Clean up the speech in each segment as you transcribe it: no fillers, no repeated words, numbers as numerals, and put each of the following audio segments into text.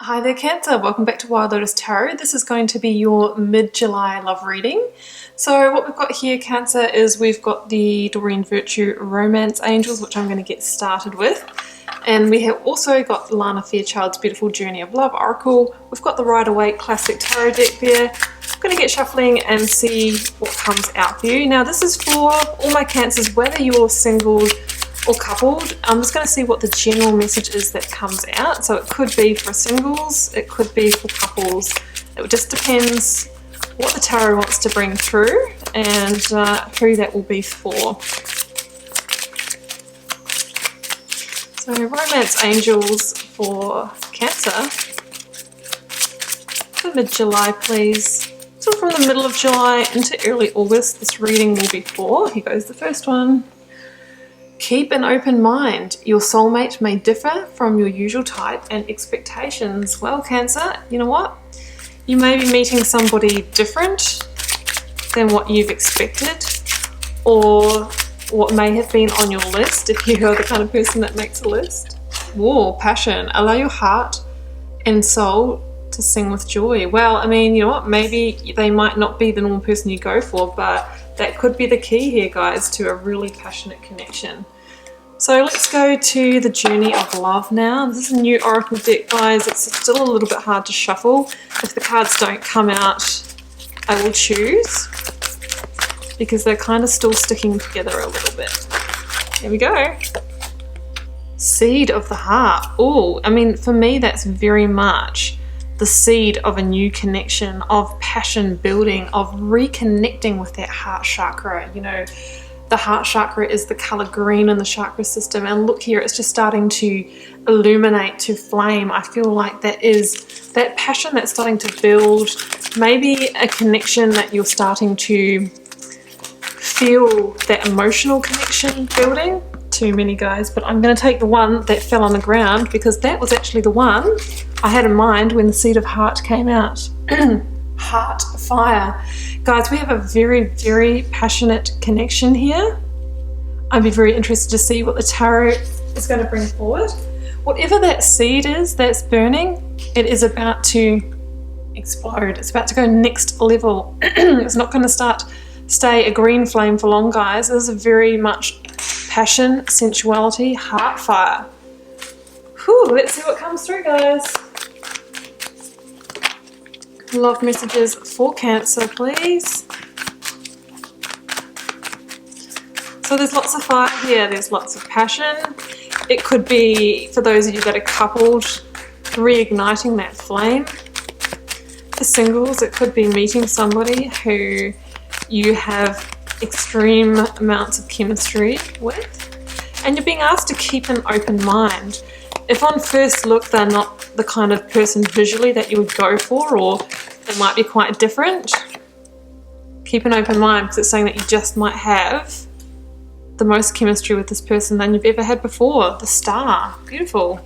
Hi there Cancer, welcome back to Wild Lotus Tarot. This is going to be your mid-July love reading. So what we've got here Cancer is we've got the Doreen Virtue Romance Angels, which I'm going to get started with. And we have also got Lana Fairchild's Beautiful Journey of Love Oracle. We've got the Rider-Waite Classic Tarot deck there. I'm going to get shuffling and see what comes out for you. Now this is for all my Cancers, whether you're single or coupled. I'm just going to see what the general message is that comes out. So it could be for singles, it could be for couples. It just depends what the tarot wants to bring through and who that will be for. So Romance Angels for Cancer for mid-July please. So from the middle of July into early August this reading will be for. Here goes the first one. Keep an open mind. Your soulmate may differ from your usual type and expectations. Well, Cancer, you know what? You may be meeting somebody different than what you've expected or what may have been on your list if you're the kind of person that makes a list. Whoa, passion. Allow your heart and soul to sing with joy. Well, I mean, you know what? Maybe they might not be the normal person you go for, but that could be the key here, guys, to a really passionate connection. So let's go to the Journey of Love now. This is a new Oracle deck, guys. It's still a little bit hard to shuffle. If the cards don't come out, I will choose because they're kind of still sticking together a little bit. Here we go. Seed of the Heart. Oh, I mean, for me, that's very much the seed of a new connection, of passion building, of reconnecting with that heart chakra. You know, the heart chakra is the color green in the chakra system, and look here, it's just starting to illuminate, to flame. I feel like that is that passion that's starting to build, maybe a connection that you're starting to feel, that emotional connection building. Too many, guys, but I'm going to take the one that fell on the ground because that was actually the one I had in mind when the Seed of Heart came out. Heart fire. Guys, we have a very, very passionate connection here. I'd be very interested to see what the tarot is going to bring forward. Whatever that seed is that's burning, it is about to explode. It's about to go next level. It's not going to stay a green flame for long, guys. This is very much passion, sensuality, heart fire. Whew, let's see what comes through, guys. Love messages for Cancer, please. So there's lots of fire here. There's lots of passion. It could be, for those of you that are coupled, reigniting that flame. For singles, it could be meeting somebody who you have extreme amounts of chemistry with, and you're being asked to keep an open mind. If on first look they're not the kind of person visually that you would go for, or they might be quite different, keep an open mind because it's saying that you just might have the most chemistry with this person than you've ever had before. The Star, beautiful.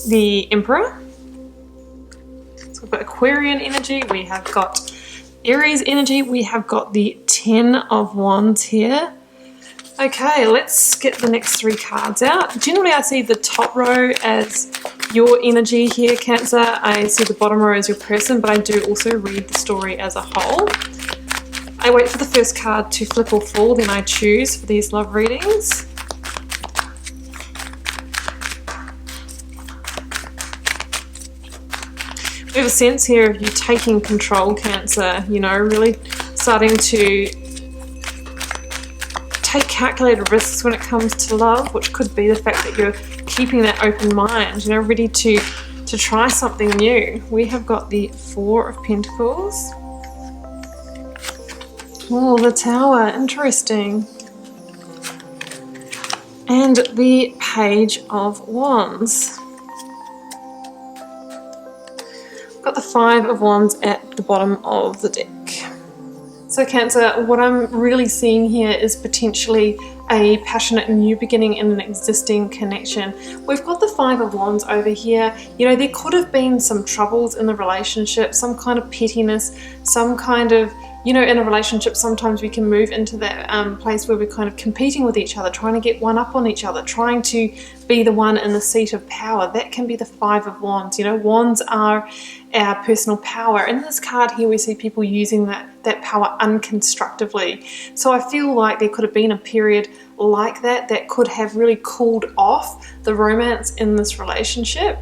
The Emperor. So we've got Aquarian energy, we have got Aries energy, we have got the 10 of Wands here. Okay, let's get the next three cards out. Generally, I see the top row as your energy here, Cancer. I see the bottom row as your person, but I do also read the story as a whole. I wait for the first card to flip or fall, then I choose for these love readings. We have a sense here of you taking control, Cancer, you know, really starting to take calculated risks when it comes to love, which could be the fact that you're keeping that open mind, you know, ready to try something new. We have got the Four of Pentacles. Oh, the Tower, interesting. And the Page of Wands. Got the Five of Wands at the bottom of the deck. So Cancer, what I'm really seeing here is potentially a passionate new beginning in an existing connection. We've got the Five of Wands over here. You know, there could have been some troubles in the relationship, some kind of pettiness, some kind of you know, in a relationship, sometimes we can move into that place where we're kind of competing with each other, trying to get one up on each other, trying to be the one in the seat of power. That can be the Five of Wands. You know, wands are our personal power. In this card here, we see people using that power unconstructively. So I feel like there could have been a period like that could have really cooled off the romance in this relationship.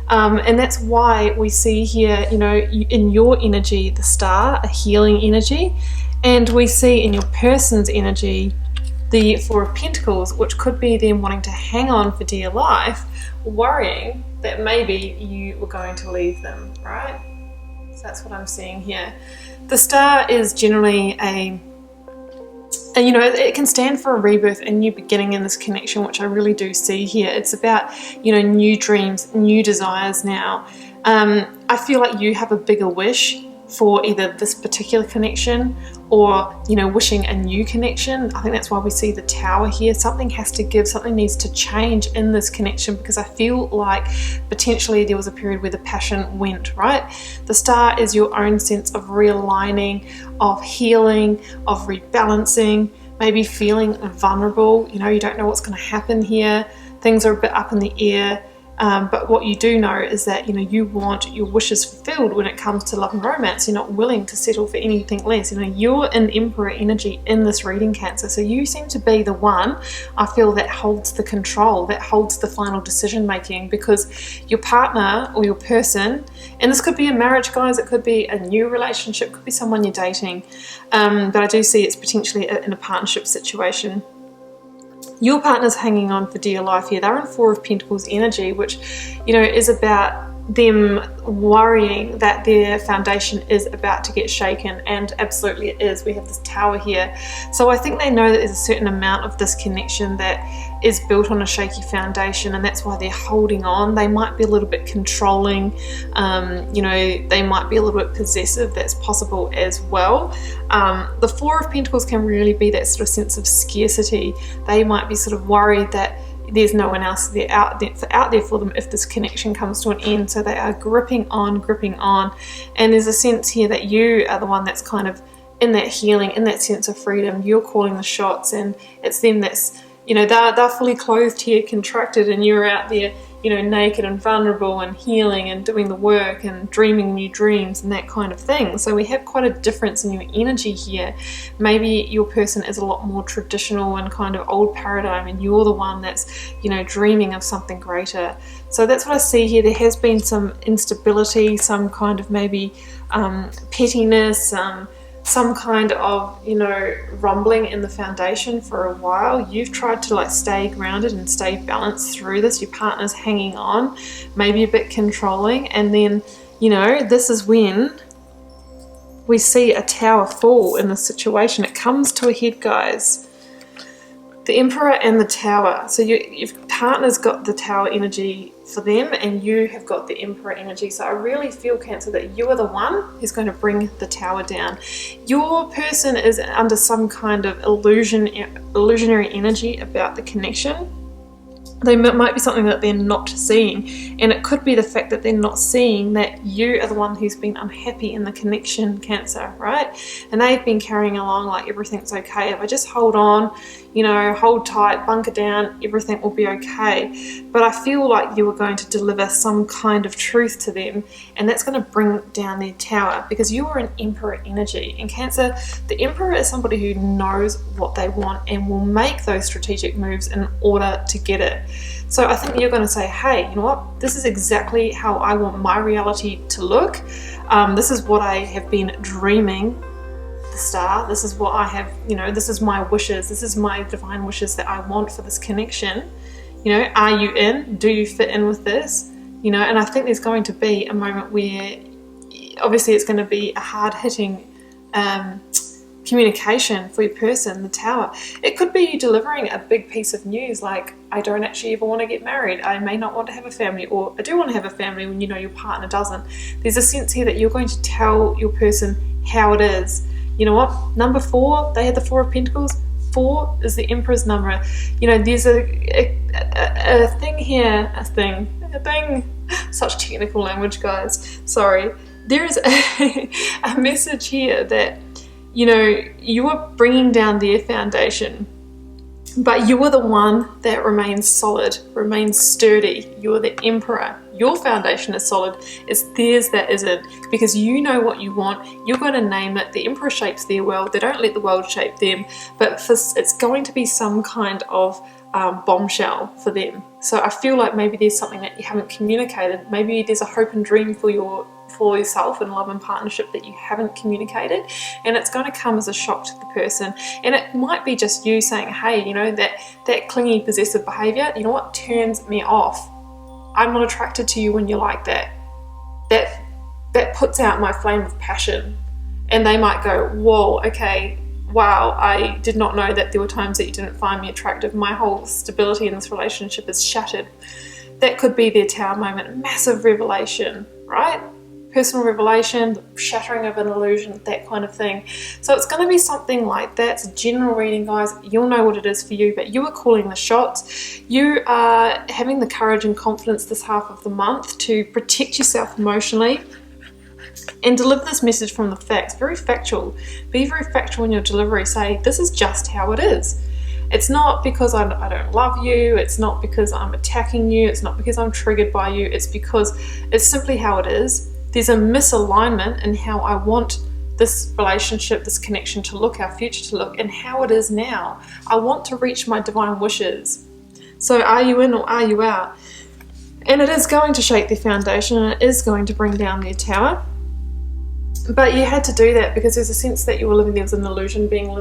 And that's why we see here, you know, in your energy, the Star, a healing energy, and we see in your person's energy the Four of Pentacles, which could be them wanting to hang on for dear life, worrying that maybe you were going to leave them, right? So that's what I'm seeing here. The Star is generally and you know, it can stand for a rebirth, a new beginning in this connection, which I really do see here. It's about, you know, new dreams, new desires now. I feel like you have a bigger wish for either this particular connection or, you know, wishing a new connection. I think that's why we see the Tower here. Something has to give, something needs to change in this connection, because I feel like potentially there was a period where the passion went, right? The Star is your own sense of realigning, of healing, of rebalancing, maybe feeling vulnerable. You know, you don't know what's going to happen here. Things are a bit up in the air. But what you do know is that, you know, you want your wishes fulfilled when it comes to love and romance. You're not willing to settle for anything less. You know, you're an Emperor energy in this reading, Cancer. So you seem to be the one, I feel, that holds the control, that holds the final decision making, because your partner or your person, and this could be a marriage, guys, it could be a new relationship, it could be someone you're dating, but I do see it's potentially in a partnership situation. Your partner's hanging on for dear life here. They're in Four of Pentacles energy, which, you know, is about them worrying that their foundation is about to get shaken, and absolutely it is. We have this Tower here. So I think they know that there's a certain amount of this connection that is built on a shaky foundation, and that's why they're holding on. They might be a little bit controlling, you know, they might be a little bit possessive. That's possible as well. The Four of Pentacles can really be that sort of sense of scarcity. They might be sort of worried that there's no one else out there for them if this connection comes to an end. So they are gripping on, and there's a sense here that you are the one that's kind of in that healing, in that sense of freedom. You're calling the shots, and it's them that's, you know, they're fully clothed here, contracted, and you're out there, you know, naked and vulnerable and healing and doing the work and dreaming new dreams and that kind of thing. So we have quite a difference in your energy here. Maybe your person is a lot more traditional and kind of old paradigm, and you're the one that's, you know, dreaming of something greater. So that's what I see here. There has been some instability, some kind of maybe pettiness, some kind of, you know, rumbling in the foundation for a while. You've tried to like stay grounded and stay balanced through this. Your partner's hanging on, maybe a bit controlling, and then, you know, this is when we see a Tower fall in this situation. It comes to a head, guys. The Emperor and the Tower. So your partner's got the Tower energy for them, and you have got the Emperor energy. So I really feel, Cancer, that you are the one who's going to bring the Tower down. Your person is under some kind of illusionary energy about the connection. They might be something that they're not seeing, and it could be the fact that they're not seeing that you are the one who's been unhappy in the connection, Cancer, right? And they've been carrying along like everything's okay. If I just hold on, you know, hold tight, bunker down, everything will be okay. But I feel like you are going to deliver some kind of truth to them, and that's going to bring down their Tower, because you are an Emperor energy. And Cancer, the Emperor is somebody who knows what they want and will make those strategic moves in order to get it. So I think you're going to say, hey, you know what, this is exactly how I want my reality to look. This is what I have been dreaming, the Star. This is what I have, you know, this is my wishes. This is my divine wishes that I want for this connection. You know, are you in? Do you fit in with this? You know, and I think there's going to be a moment where obviously it's going to be a hard-hitting communication for your person, the Tower. It could be you delivering a big piece of news like, I don't actually ever want to get married, I may not want to have a family, or I do want to have a family, when you know your partner doesn't. There's a sense here that you're going to tell your person how it is. You know what, number 4, they had the Four of Pentacles. 4 is the Emperor's number. You know, there's a thing here, a thing, such technical language, guys, sorry. There is a message here that you know, you are bringing down their foundation, but you are the one that remains solid, remains sturdy. You are the emperor. Your foundation is solid. It's theirs that isn't, because you know what you want. You're going to name it. The emperor shapes their world. They don't let the world shape them, but it's going to be some kind of bombshell for them. So I feel like maybe there's something that you haven't communicated. Maybe there's a hope and dream for yourself in love and partnership that you haven't communicated, and it's going to come as a shock to the person. And it might be just you saying, hey, you know, that clingy, possessive behavior, you know what turns me off? I'm not attracted to you when you're like that. That puts out my flame of passion. And they might go, whoa, okay, wow, I did not know that there were times that you didn't find me attractive. My whole stability in this relationship is shattered. That could be their Tower moment. Massive revelation, right? Personal revelation, shattering of an illusion, that kind of thing. So it's going to be something like that. It's a general reading, guys. You'll know what it is for you, but you are calling the shots. You are having the courage and confidence this half of the month to protect yourself emotionally and deliver this message from the facts. Very factual. Be very factual in your delivery. Say, this is just how it is. It's not because I don't love you. It's not because I'm attacking you. It's not because I'm triggered by you. It's because it's simply how it is. There's a misalignment in how I want this relationship, this connection to look, our future to look, and how it is now. I want to reach my divine wishes. So are you in or are you out? And it is going to shake their foundation, and it is going to bring down their tower. But you had to do that because there's a sense that you were living, there was an illusion being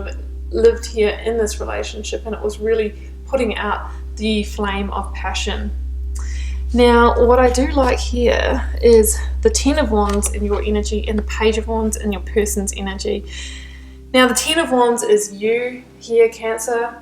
lived here in this relationship, and it was really putting out the flame of passion. Now, what I do like here is the Ten of Wands in your energy and the Page of Wands in your person's energy. Now, the Ten of Wands is you here, Cancer,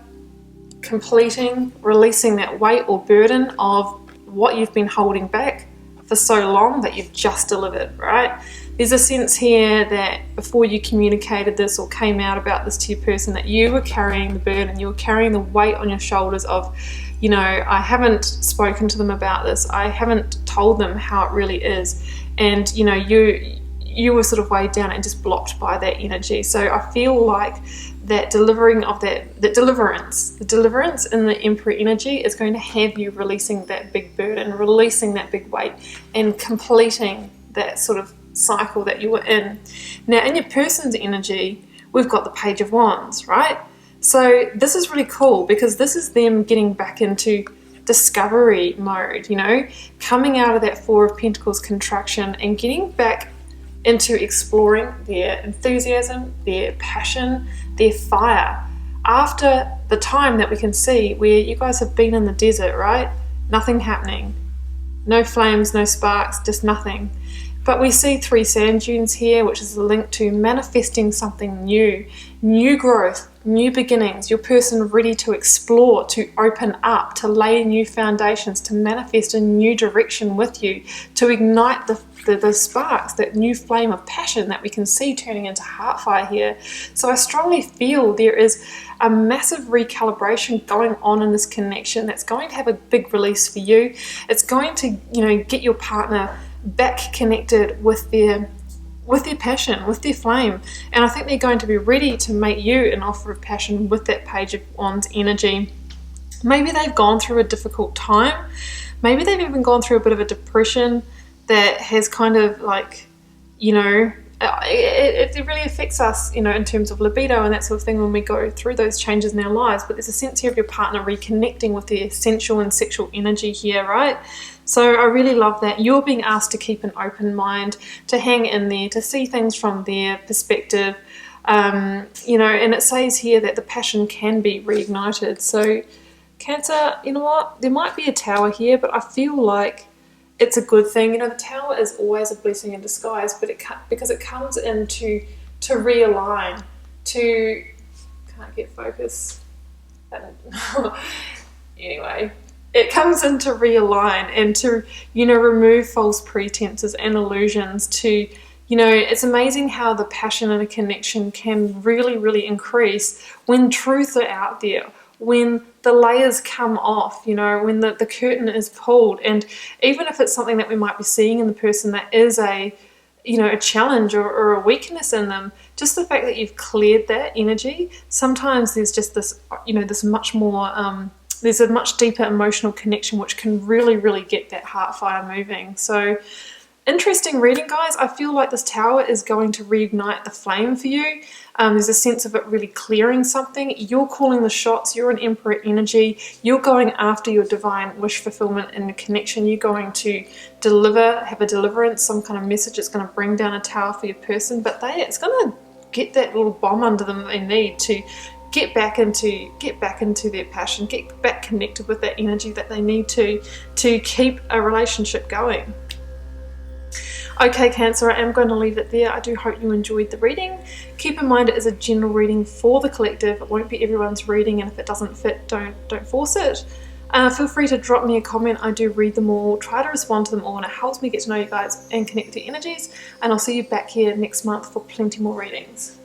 completing, releasing that weight or burden of what you've been holding back for so long that you've just delivered, right? There's a sense here that before you communicated this or came out about this to your person, that you were carrying the burden, you were carrying the weight on your shoulders of, you know, I haven't spoken to them about this, I haven't told them how it really is, and you know, you were sort of weighed down and just blocked by that energy. So I feel like that delivering of the deliverance in the Emperor energy is going to have you releasing that big burden, releasing that big weight, and completing that sort of cycle that you were in. Now, in your person's energy, we've got the Page of Wands, right? So this is really cool because this is them getting back into discovery mode, you know, coming out of that Four of Pentacles contraction and getting back into exploring their enthusiasm, their passion, their fire. After the time that we can see where you guys have been in the desert, right? Nothing happening. No flames, no sparks, just nothing. But we see 3 sand dunes here, which is a link to manifesting something new, new growth, new beginnings, your person ready to explore, to open up, to lay new foundations, to manifest a new direction with you, to ignite the sparks, that new flame of passion that we can see turning into heart fire here. So I strongly feel there is a massive recalibration going on in this connection that's going to have a big release for you. It's going to, you know, get your partner back connected with their passion, with their flame. And I think they're going to be ready to make you an offer of passion with that Page of Wands energy. Maybe they've gone through a difficult time. Maybe they've even gone through a bit of a depression that has kind of like, you know, it really affects us, you know, in terms of libido and that sort of thing when we go through those changes in our lives. But there's a sense here of your partner reconnecting with their sensual and sexual energy here, right? So I really love that. You're being asked to keep an open mind, to hang in there, to see things from their perspective, you know, and it says here that the passion can be reignited. So Cancer, you know what? There might be a Tower here, but I feel like it's a good thing. You know, the Tower is always a blessing in disguise, but because it comes in to realign, to, can't get focus. Anyway, it comes in to realign and to, you know, remove false pretenses and illusions, to, you know, it's amazing how the passion and a connection can really, really increase when truths are out there, when the layers come off, you know, when the curtain is pulled. And even if it's something that we might be seeing in the person that is a, you know, a challenge or a weakness in them, just the fact that you've cleared that energy. Sometimes there's just this, you know, this much more, there's a much deeper emotional connection which can really, really get that heart fire moving. So interesting reading, guys. I feel like this Tower is going to reignite the flame for you. There's a sense of it really clearing something. You're calling the shots. You're an Emperor energy. You're going after your divine wish fulfillment and the connection. You're going to deliver, have a deliverance, some kind of message that's going to bring down a tower for your person. But it's going to get that little bomb under them that they need to get back into their passion, get back connected with that energy that they need to keep a relationship going. Okay, Cancer, I am going to leave it there. I do hope you enjoyed the reading. Keep in mind it is a general reading for the collective. It won't be everyone's reading, and if it doesn't fit, don't force it. Feel free to drop me a comment. I do read them all, try to respond to them all, and it helps me get to know you guys and connect with your energies. And I'll see you back here next month for plenty more readings.